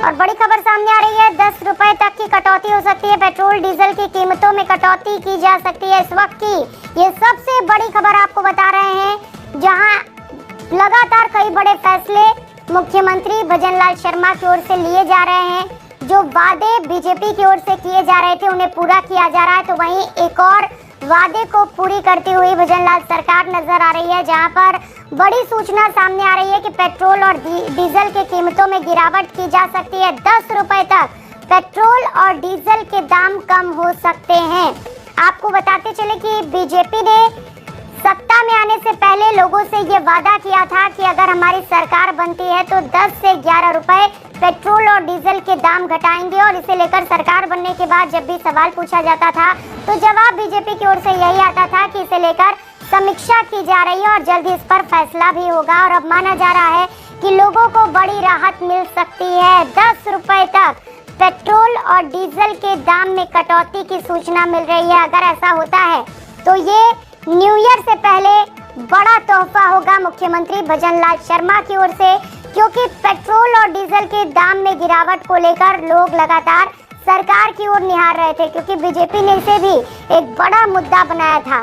और बड़ी खबर सामने आ रही है, 10 रुपए तक की कटौती हो सकती है। पेट्रोल डीजल की कीमतों में कटौती की जा सकती है इस वक्त की। ये सबसे बड़ी खबर आपको बता रहे हैं, जहां लगातार कई बड़े फैसले मुख्यमंत्री भजनलाल शर्मा की ओर से लिए जा रहे हैं। जो वादे बीजेपी की ओर से किए जा रहे थे उन्हें पूरा किया जा रहा है, तो वहीं एक और वादे को पूरी करती हुई भजनलाल सरकार नजर आ रही है, जहां पर बड़ी सूचना सामने आ रही है कि पेट्रोल और डीजल की कीमतों में गिरावट की जा सकती है। 10 रुपए तक पेट्रोल और डीजल के दाम कम हो सकते हैं। आपको बताते चले कि बीजेपी ने सत्ता में आने से पहले लोगों से ये वादा किया था कि अगर हमारी सरकार बनती है तो 10 से 11 रुपए पेट्रोल और डीजल के दाम घटाएंगे। और इसे लेकर सरकार बनने के बाद जब भी सवाल पूछा जाता था तो जवाब बीजेपी की ओर से यही आता था कि इसे लेकर समीक्षा की जा रही है और जल्द ही इस पर फैसला भी होगा। और अब माना जा रहा है कि लोगों को बड़ी राहत मिल सकती है। 10 रुपए तक पेट्रोल और डीजल के दाम में कटौती की सूचना मिल रही है। अगर ऐसा होता है तो ये न्यू ईयर से पहले बड़ा तोहफा होगा मुख्यमंत्री भजनलाल शर्मा की ओर से, क्योंकि पेट्रोल और डीजल के दाम में गिरावट को लेकर लोग लगातार सरकार की ओर निहार रहे थे, क्योंकि बीजेपी ने इसे भी एक बड़ा मुद्दा बनाया था।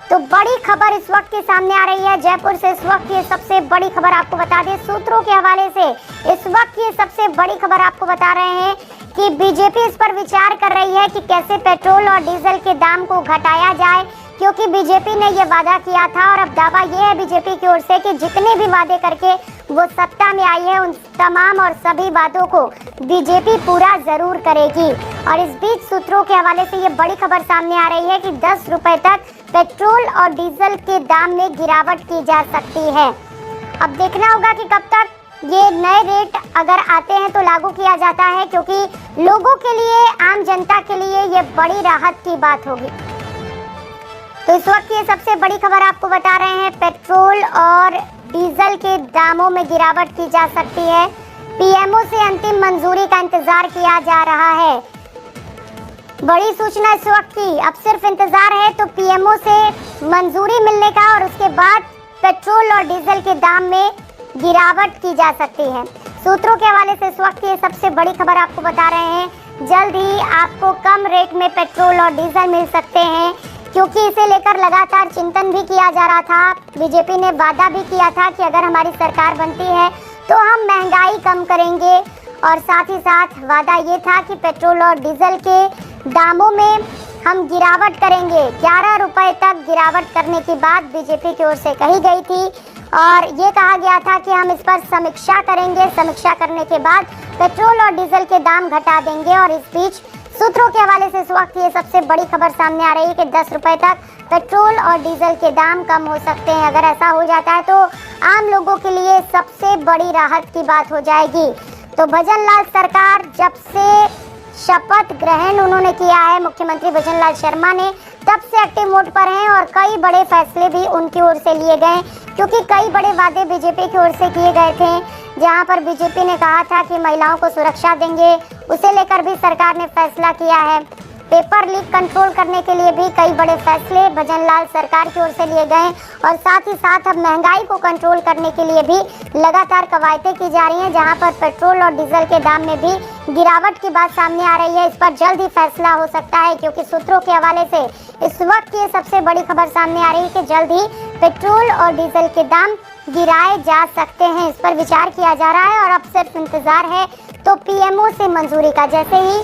तो बड़ी खबर इस वक्त के सामने आ रही है जयपुर से। इस वक्त की सबसे बड़ी खबर आपको बता दें, सूत्रों के हवाले से इस वक्त की सबसे बड़ी खबर आपको बता रहे हैं कि बीजेपी इस पर विचार कर रही है कि कैसे पेट्रोल और डीजल के दाम को घटाया जाए, क्योंकि बीजेपी ने ये वादा किया था और अब दावा ये है बीजेपी की ओर से कि जितने भी वादे करके वो सत्ता में आई है उन तमाम और सभी वादों को बीजेपी पूरा जरूर करेगी। और इस बीच सूत्रों के हवाले से ये बड़ी खबर सामने आ रही है कि 10 रुपए तक पेट्रोल और डीजल के दाम में गिरावट की जा सकती है। अब देखना होगा कि कब तक ये नए रेट अगर आते हैं तो लागू किया जाता है, क्योंकि लोगों के लिए, आम जनता के लिए ये बड़ी राहत की बात होगी। तो इस वक्त ये सबसे बड़ी खबर आपको बता रहे हैं, पेट्रोल और डीजल के दामों में गिरावट की जा सकती है। पीएमओ से अंतिम मंजूरी का इंतजार किया जा रहा है। बड़ी सूचना इस वक्त की, अब सिर्फ इंतजार है तो पीएमओ से मंजूरी मिलने का, और उसके बाद पेट्रोल और डीजल के दाम में गिरावट की जा सकती है। सूत्रों के हवाले से इस वक्त ये सबसे बड़ी खबर आपको बता रहे हैं, जल्द ही आपको कम रेट में पेट्रोल और डीजल मिल सकते हैं, क्योंकि इसे लेकर लगातार चिंतन भी किया जा रहा था। बीजेपी ने वादा भी किया था कि अगर हमारी सरकार बनती है तो हम महंगाई कम करेंगे, और साथ ही साथ वादा ये था कि पेट्रोल और डीजल के दामों में हम गिरावट करेंगे। 11 रुपए तक गिरावट करने की बात बीजेपी की ओर से कही गई थी, और ये कहा गया था कि हम इस पर समीक्षा करेंगे, समीक्षा करने के बाद पेट्रोल और डीजल के दाम घटा देंगे। और इस बीच सूत्रों के हवाले से इस वक्त ये सबसे बड़ी खबर सामने आ रही है कि 10 रुपए तक पेट्रोल और डीजल के दाम कम हो सकते हैं। अगर ऐसा हो जाता है तो आम लोगों के लिए सबसे बड़ी राहत की बात हो जाएगी। तो भजनलाल सरकार जब से शपथ ग्रहण उन्होंने किया है, मुख्यमंत्री भजनलाल शर्मा ने, तब से एक्टिव मोड पर हैं और कई बड़े फैसले भी उनकी ओर से लिए गए, क्योंकि कई बड़े वादे बीजेपी की ओर से किए गए थे। जहां पर बीजेपी ने कहा था कि महिलाओं को सुरक्षा देंगे, उसे लेकर भी सरकार ने फैसला किया है। पेपर लीक कंट्रोल करने के लिए भी कई बड़े फैसले भजनलाल सरकार की ओर से लिए गए, और साथ ही साथ अब महंगाई को कंट्रोल करने के लिए भी लगातार कवायदें की जा रही हैं, जहां पर पेट्रोल और डीजल के दाम में भी गिरावट की बात सामने आ रही है। इस पर जल्द ही फैसला हो सकता है, क्योंकि सूत्रों के हवाले से इस वक्त ये सबसे बड़ी खबर सामने आ रही है कि जल्द ही पेट्रोल और डीजल के दाम गिराए जा सकते हैं। इस पर विचार किया जा रहा है और अब सिर्फ इंतजार है तो पीएमओ से मंजूरी का। जैसे ही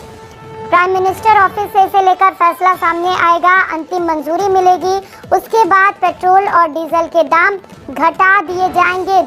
प्राइम मिनिस्टर ऑफिस से इसे लेकर फैसला सामने आएगा, अंतिम मंजूरी मिलेगी, उसके बाद पेट्रोल और डीजल के दाम घटा दिए जाएंगे।